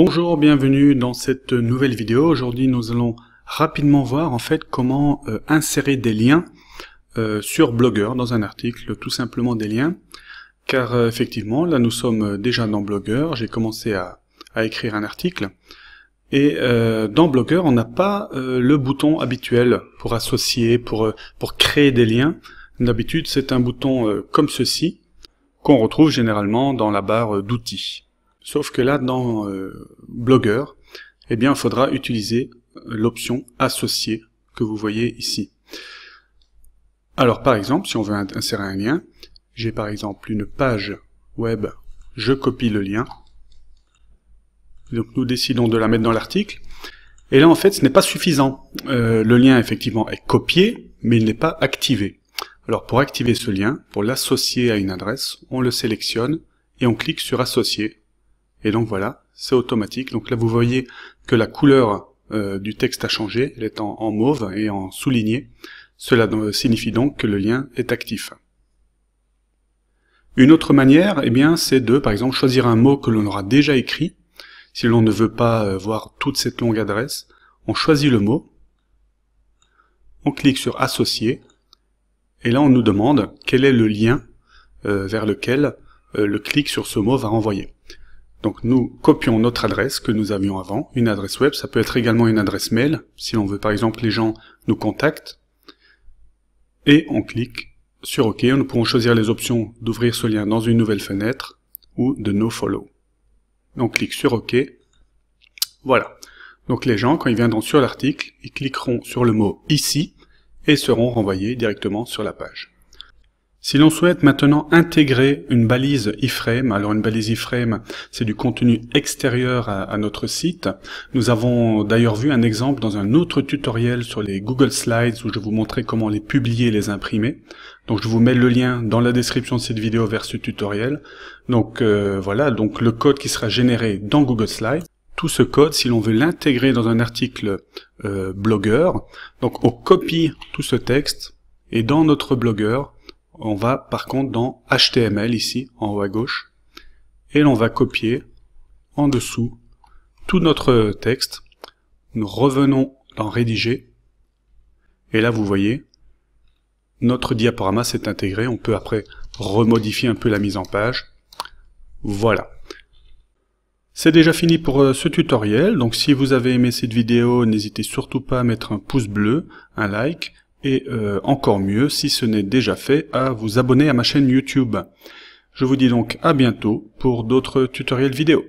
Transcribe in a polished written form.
Bonjour, bienvenue dans cette nouvelle vidéo. Aujourd'hui, nous allons rapidement voir en fait comment insérer des liens sur Blogger dans un article, tout simplement des liens. Car effectivement, là nous sommes déjà dans Blogger, j'ai commencé à écrire un article. Et dans Blogger, on n'a pas le bouton habituel pour associer, pour créer des liens. D'habitude, c'est un bouton comme ceci, qu'on retrouve généralement dans la barre d'outils. Sauf que là, dans Blogger, eh bien, il faudra utiliser l'option associer que vous voyez ici. Alors, par exemple, si on veut insérer un lien, j'ai par exemple une page web, je copie le lien. Donc, nous décidons de la mettre dans l'article. Et là, en fait, ce n'est pas suffisant. Le lien, effectivement, est copié, mais il n'est pas activé. Alors, pour activer ce lien, pour l'associer à une adresse, on le sélectionne et on clique sur associer. Et donc voilà, c'est automatique. Donc là, vous voyez que la couleur du texte a changé. Elle est en mauve et en souligné. Cela signifie donc que le lien est actif. Une autre manière, eh bien, c'est de, par exemple, choisir un mot que l'on aura déjà écrit. Si l'on ne veut pas voir toute cette longue adresse, on choisit le mot, on clique sur associer, et là on nous demande quel est le lien vers lequel le clic sur ce mot va renvoyer. Donc nous copions notre adresse que nous avions avant, une adresse web, ça peut être également une adresse mail, si on veut par exemple les gens nous contactent, et on clique sur OK. Nous pourrons choisir les options d'ouvrir ce lien dans une nouvelle fenêtre ou de nofollow. On clique sur OK. Voilà. Donc les gens, quand ils viendront sur l'article, ils cliqueront sur le mot ici et seront renvoyés directement sur la page. Si l'on souhaite maintenant intégrer une balise iframe, alors une balise iframe, c'est du contenu extérieur à notre site. Nous avons d'ailleurs vu un exemple dans un autre tutoriel sur les Google Slides où je vous montrais comment les publier et les imprimer. Donc je vous mets le lien dans la description de cette vidéo vers ce tutoriel. Donc voilà, donc le code qui sera généré dans Google Slides. Tout ce code, si l'on veut l'intégrer dans un article Blogger, donc on copie tout ce texte et dans notre Blogger, on va par contre dans HTML ici, en haut à gauche, et l'on va copier en dessous tout notre texte. Nous revenons dans Rédiger, et là vous voyez, notre diaporama s'est intégré. On peut après remodifier un peu la mise en page. Voilà. C'est déjà fini pour ce tutoriel, donc si vous avez aimé cette vidéo, n'hésitez surtout pas à mettre un pouce bleu, un like, et encore mieux, si ce n'est déjà fait, à vous abonner à ma chaîne YouTube. Je vous dis donc à bientôt pour d'autres tutoriels vidéo.